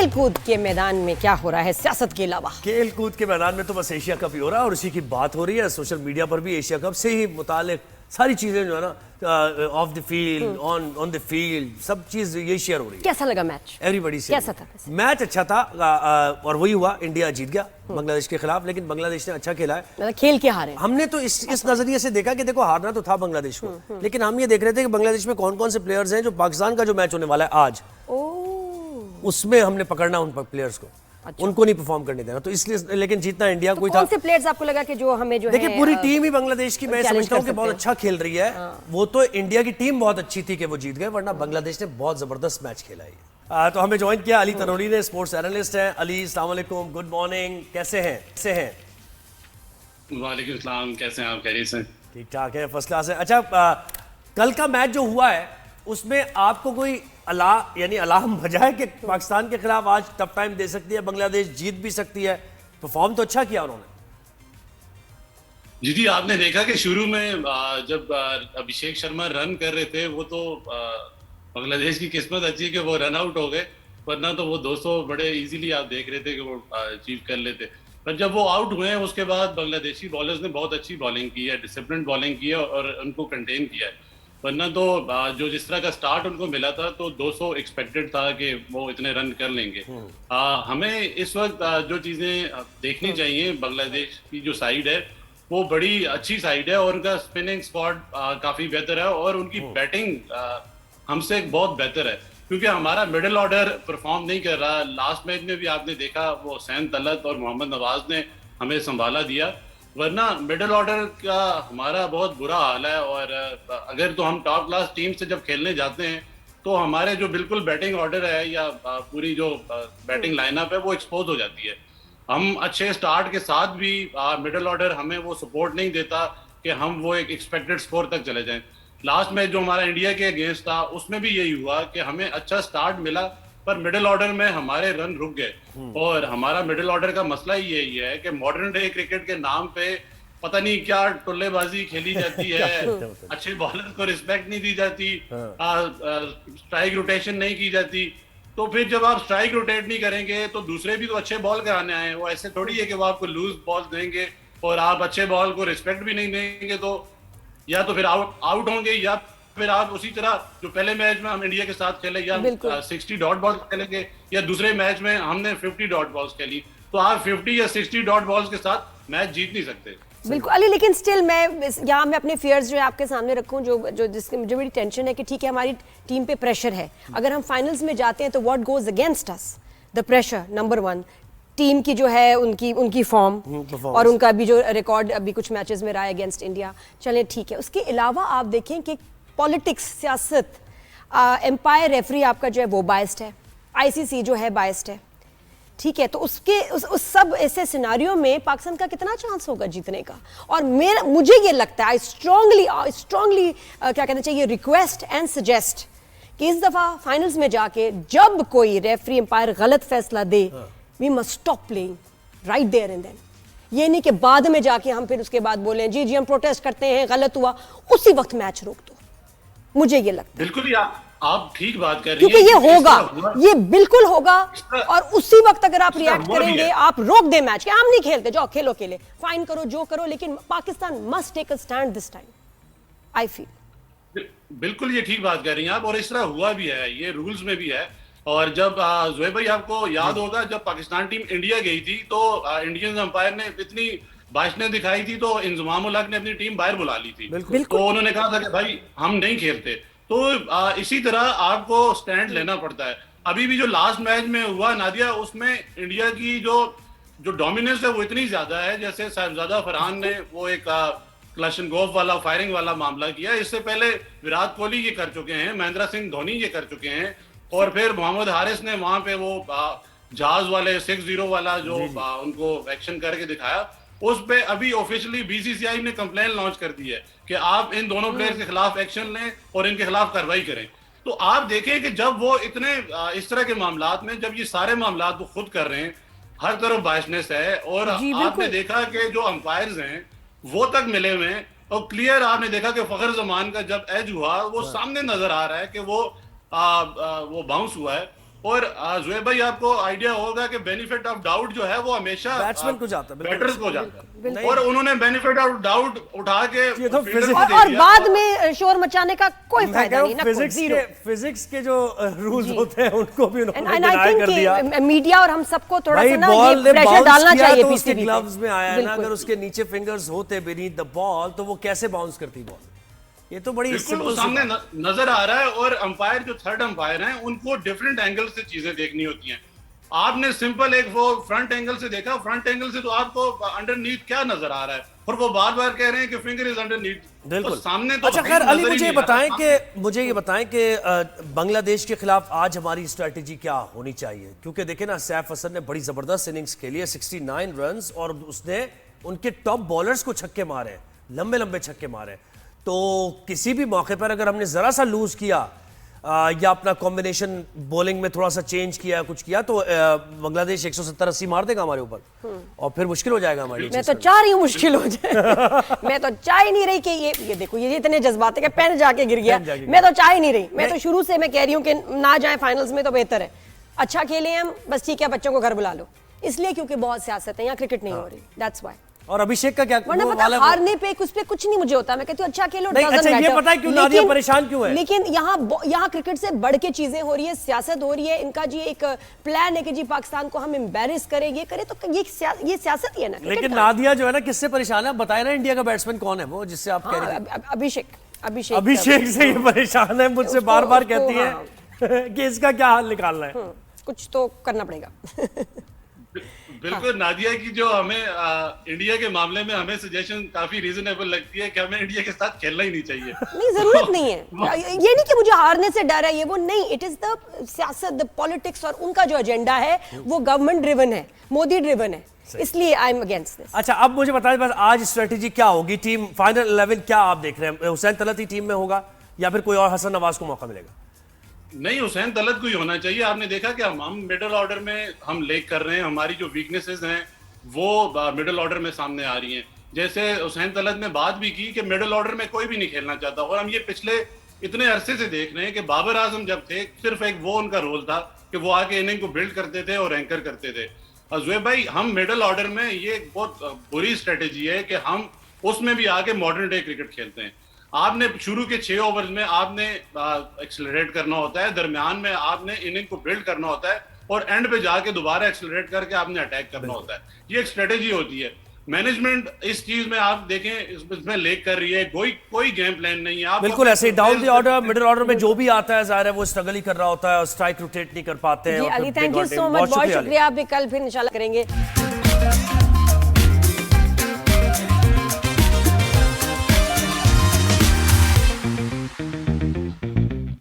खेल कूद के मैदान में क्या हो रहा है सियासत के अलावा? खेल कूद के मैदान में तो बस एशिया कप ही हो रहा है और उसी की बात हो रही है। सोशल मीडिया पर भी एशिया कप से ही मुतालिक सारी चीजें जो है ना, of the field, on the field, सब चीज ये शेयर हो रही है। कैसा लगा मैच? एवरीबॉडी से कैसा था? मैच अच्छा था और वही हुआ, इंडिया जीत गया बांग्लादेश के खिलाफ, लेकिन बांग्लादेश ने अच्छा खेला है। मतलब खेल के हारे हमने तो इस नजरिए से देखा कि देखो हारना तो था बांग्लादेश को, लेकिन हम ये देख रहे थे कि बांग्लादेश में कौन कौन से प्लेयर्स हैं जो पाकिस्तान का जो मैच होने वाला है आज, उसमें हमने पकड़ना उन प्लेयर्स को। अच्छा। उनको नहीं परफॉर्म करने देना, तो इसलिए लेकिन जीतना इंडिया तो कोई कौन था। से प्लेयर्स आपको लगा कि जो हमें जो देखिए है पूरी टीम ही बांग्लादेश की, मैं समझता हूँ कि बहुत हैं। अच्छा खेल रही है। वो तो इंडिया की टीम बहुत अच्छी थी कि वो जीत गए, वरना बांग्लादेश ने बहुत जबरदस्त मैच खेला है। तो हमें ज्वाइन किया अली तनोली ने, स्पोर्ट्स एनालिस्ट हैं। अली अस्सलाम वालेकुम, गुड मॉर्निंग, कैसे हैं? वालेकुम सलाम, कैसे हैं आप? खैरियत से? ठीक ठाक है, फर्स्ट क्लास है। अच्छा, कल का मैच जो हुआ है उसमें आपको कोई अलार्म बजा है कि पाकिस्तान के खिलाफ आज टफ टाइम दे सकती है बांग्लादेश, जीत भी सकती है? परफॉर्म तो अच्छा किया उन्होंने। जी, आपने देखा कि शुरू में जब अभिषेक शर्मा रन कर रहे थे, वो तो बांग्लादेश की किस्मत अच्छी है कि वो रन आउट हो गए, वरना तो वो 200 बड़े इजीली आप देख रहे थे कि वो अचीव कर लेते। पर जब वो आउट हुए हैं उसके बाद बांग्लादेशी बॉलर्स ने बहुत अच्छी बॉलिंग की है, डिसिप्लिन बॉलिंग की है और उनको कंटेन किया है। वरना तो जो जिस तरह का स्टार्ट उनको मिला था तो 200 एक्सपेक्टेड था कि वो इतने रन कर लेंगे। हमें इस वक्त जो चीज़ें देखनी चाहिए, बांग्लादेश की जो साइड है वो बड़ी अच्छी साइड है और उनका स्पिनिंग स्क्वाड काफ़ी बेहतर है और उनकी बैटिंग हमसे बहुत बेहतर है, क्योंकि हमारा मिडिल ऑर्डर परफॉर्म नहीं कर रहा। लास्ट मैच में भी आपने देखा वो हुसैन तलत और मोहम्मद नवाज ने हमें संभाला दिया, वरना मिडिल ऑर्डर का हमारा बहुत बुरा हाल है। और अगर तो हम टॉप क्लास टीम से जब खेलने जाते हैं तो हमारे जो बिल्कुल बैटिंग ऑर्डर है या पूरी जो बैटिंग लाइनअप है वो एक्सपोज हो जाती है। हम अच्छे स्टार्ट के साथ भी मिडिल ऑर्डर हमें वो सपोर्ट नहीं देता कि हम वो एक एक्सपेक्टेड स्कोर तक चले जाएं। लास्ट मैच जो हमारा इंडिया के अगेंस्ट था उसमें भी यही हुआ कि हमें अच्छा स्टार्ट मिला पर मिडिल ऑर्डर में हमारे रन रुक गए। और हमारा मिडिल ऑर्डर का मसला ही यही है कि मॉडर्न डे क्रिकेट के नाम पे पता नहीं क्या टुल्लेबाजी खेली जाती है, अच्छे बॉलर को रिस्पेक्ट नहीं दी जाती, स्ट्राइक रोटेशन नहीं की जाती। तो फिर जब आप स्ट्राइक रोटेट नहीं करेंगे तो दूसरे भी तो अच्छे बॉल कराने आए हैं, वो ऐसे थोड़ी है कि वो आपको लूज बॉल देंगे और आप अच्छे बॉल को रिस्पेक्ट भी नहीं देंगे तो या तो फिर आउट होंगे या फिर आप उसी तरह जो पहले मैच में हम इंडिया के साथ खेले या 60 डॉट बॉल्स खेलेंगे या दूसरे मैच में हमने 50 डॉट बॉल्स खेली, तो आप 50 या 60 डॉट बॉल्स के साथ मैच जीत नहीं सकते। बिल्कुल अली, लेकिन स्टिल मैं यहाँ मैं अपने फियर्स जो है आपके सामने रखूँ, जो जिसकी मुझे बड़ी टेंशन है कि ठीक है हमारी टीम पे प्रेशर है, अगर हम फाइनल्स में जाते हैं तो what goes against us? The pressure, number 1 team की जो है उनकी फॉर्म और उनका भी जो रिकॉर्ड अभी कुछ मैचेस में रहा है अगेंस्ट इंडिया, चलें ठीक है। उसके अलावा आप देखें कि पॉलिटिक्स, सियासत, एम्पायर रेफरी आपका जो है वो बायस्ड है, आईसीसी जो है बायस्ड है, ठीक है। तो उस सब ऐसे सिनारियों में पाकिस्तान का कितना चांस होगा जीतने का? और मुझे ये लगता है, आई स्ट्रांगली क्या कहना चाहिए, रिक्वेस्ट एंड सजेस्ट कि इस दफा फाइनल्स में जाके जब कोई रेफरी एम्पायर गलत फैसला दे, we must stop playing right there and then. ये नहीं कि बाद में जाके हम फिर उसके बाद बोलें जी हम प्रोटेस्ट करते हैं, गलत हुआ, उसी वक्त मैच रोक दो। मुझे ये लगता है बिल्कुल आप ठीक बात कर रही हैं, क्योंकि ये होगा, ये बिल्कुल होगा और उसी वक्त अगर आप रिएक्ट करेंगे, आप रोक दे मैच कि हम नहीं खेलते, जाओ खेलो, खेले, फाइन करो, जो करो, लेकिन Pakistan must take a stand this time, I feel. बिल्कुल ये ठीक बात कर रही हैं आप, और इस तरह हुआ भी है, ये रूल्स में भी है। और जब जोहेब भाई आपको याद होगा जब पाकिस्तान टीम इंडिया गई थी तो इंडियन अंपायर ने इतनी बाइशने दिखाई थी तो इंजमाम उल हक ने अपनी टीम बाहर बुला ली थी। तो उन्होंने कहा था कि भाई हम नहीं खेलते। तो इसी तरह आपको स्टैंड लेना पड़ता है। अभी भी जो लास्ट मैच में हुआ नादिया, उसमें इंडिया की जो डोमिनेंस है वो इतनी ज्यादा है, जैसे साहिबजादा फरहान ने वो एक क्लशनगोफ वाला फायरिंग वाला मामला किया। इससे पहले विराट कोहली ये कर चुके हैं, महेंद्र सिंह धोनी ये कर चुके हैं, और फिर मोहम्मद हारिस ने वहां पे वो जहाज वाले 6-0 वाला जो उनको एक्शन करके दिखाया, उस पे अभी ऑफिशियली बीसीसीआई ने कंप्लेन लॉन्च कर दी है कि आप इन दोनों प्लेयर्स के खिलाफ एक्शन लें और इनके खिलाफ कार्रवाई करें। तो आप देखें कि जब वो इतने इस तरह के मामलात में, जब ये सारे मामलात वो खुद कर रहे हैं, हर तरफ बायसनेस है, और आपने देखा कि जो अंपायर्स हैं वो तक मिले हुए हैं, और क्लियर आपने देखा कि फखर जमान का जब एज हुआ वो सामने नजर आ रहा है कि वो बाउंस हुआ है। और जुएब भाई आपको आइडिया होगा कि बेनिफिट ऑफ डाउट जो है वो हमेशा बैट्समैन को जाता है, बिल्कुल। बैटर्स को जाता है, और उन्होंने बेनिफिट ऑफ डाउट उठा के ये तो फील्डर physics- को दे और दिया। बाद में शोर मचाने का कोई मैं फायदा कह नहीं रहा ना, हूं, जीरो। फिजिक्स के जो रूल्स होते हैं उनको भी उन्होंने एंड आई डिनाई कर दिया। थिंक मीडिया और हम सबको थोड़ा भाई सा ना बॉल ये ने प्रेशर बाउंस डालना किया चाहिए तो उसके पीसीबी ग्लव्स में आया है ना, बिल्कुल। अगर उसके नीचे फिंगर्स होते बीनीथ द बॉल तो वो कैसे बाउंस करती बॉल। ये तो बड़ी बिल्कुल वो simple सी सामने बात नजर आ रहा है, और अंपायर जो थर्ड अंपायर हैं उनको डिफरेंट एंगल से चीजें देखनी होती हैं। आपने सिंपल एक वो फ्रंट एंगल से देखा, फ्रंट एंगल से तो आपको अंडरनीथ क्या नजर आ रहा है, और वो बार बार कह रहे हैं कि फिंगर इज अंडरनीथ। बिल्कुल। सामने तो अच्छा भाई खैर अली नजर ही मुझे नहीं आ रहा। मुझे ये बताएं कि बांग्लादेश के खिलाफ आज हमारी स्ट्रेटेजी क्या होनी चाहिए, क्योंकि देखें ना सैफ हसन ने बड़ी जबरदस्त इनिंग्स खेली है, 69 रन्स, और उसने उनके टॉप बॉलर्स को छक्के मारे, लंबे लंबे छक्के मारे। तो किसी भी मौके पर अगर हमने जरा सा लूज किया या अपना कॉम्बिनेशन बॉलिंग में थोड़ा सा चेंज किया, कुछ किया, तो बांग्लादेश 170-80 मार देगा हमारे ऊपर, और फिर मुश्किल हो जाएगा हमारे लिए। मैं तो चाह रही हूँ मुश्किल हो जाए। मैं तो चाह ही नहीं रही कि ये देखो ये इतने जज्बात है कि पेन जाके गिर गया। मैं तो चाह ही नहीं रही, मैं तो शुरू से मैं कह रही हूँ कि ना जाए फाइनल्स में तो बेहतर है। अच्छा खेले हम, बस ठीक है, बच्चों को घर बुला लो, इसलिए क्योंकि बहुत सियासत है यहाँ, क्रिकेट नहीं हो रही, दैट्स व्हाई। और अभिषेक का क्या वरना वो पता वाला- हारने पे उस पे कुछ नहीं मुझे होता, मैं कहती हूँ अच्छा खेलो, नहीं, doesn't अच्छा, ये matter। पता है क्यों नादिया लेकिन- परेशान क्यों है? लेकिन यहाँ क्रिकेट से बढ़ के चीजें हो रही है, सियासत हो रही है, इनका जी एक प्लान है कि जी पाकिस्तान को हम एम्बेरस करें, ये करें, तो ये सियासत ही है ना। cricket लेकिन का। नादिया जो है ना किससे परेशान है, बताए ना इंडिया का बैट्समैन कौन है वो जिससे आप कह रहे थे? अभिषेक से ये परेशान है, मुझसे उसको- बार बार उसको, कहती है हाँ। कि इसका क्या हाल निकालना है। कुछ तो करना पड़ेगा। बिल्कुल नादिया की जो हमें इंडिया के मामले में हमें सजेशन काफी रीजनेबल लगती है कि हमें इंडिया के साथ खेलना ही नहीं चाहिए। नहीं, जरूरत नहीं है, ये नहीं कि मुझे हारने से डर है, ये वो नहीं, इट इज द सियासत, द पॉलिटिक्स, और उनका जो एजेंडा है वो गवर्नमेंट ड्रिवन है, मोदी ड्रिवन है, इसलिए आई एम अगेंस्ट दिस। अच्छा अब मुझे बताइए बस आज स्ट्रेटेजी क्या होगी, टीम फाइनल 11 क्या आप देख रहे हैं? हुसैन तलत ही टीम में होगा या फिर कोई और हसन नवाज को मौका मिलेगा? नहीं, हुसैन तलत को ही होना चाहिए। आपने देखा कि हम मिडिल ऑर्डर में हम लेग कर रहे हैं, हमारी जो वीकनेसेस हैं वो मिडिल ऑर्डर में सामने आ रही हैं। जैसे हुसैन तलत ने बात भी की कि मिडिल ऑर्डर में कोई भी नहीं खेलना चाहता, और हम ये पिछले इतने अरसे से देख रहे हैं कि बाबर आजम जब थे सिर्फ एक वो उनका रोल था कि वो आके इनिंग को बिल्ड करते थे और एंकर करते थे। जुएब भाई हम मिडिल ऑर्डर में ये बहुत बुरी स्ट्रेटेजी है कि हम उसमें भी आके मॉडर्न डे क्रिकेट खेलते हैं। आपने शुरू के 6 ओवर्स में आपने एक्सेलरेट करना होता है, दरमियान में आपने इनिंग को बिल्ड करना होता है, और एंड पे जाके दोबारा एक्सेलरेट करके आपने अटैक करना होता है। ये एक स्ट्रेटेजी होती है। मैनेजमेंट इस चीज में आप देखें इसमें लेग कर रही है, कोई गेम प्लान नहीं है। आप बिल्कुल ऐसे ही down the order middle order में जो भी आता है जाहिर है वो स्ट्रगल ही कर रहा होता है और स्ट्राइक रोटेट नहीं कर पाते हैं। जी और अली, फिर thank you big so order- much, बहुत शुक्रिया अली। शुक्रिया, आप भी कल फिर इंशाल्लाह करेंगे।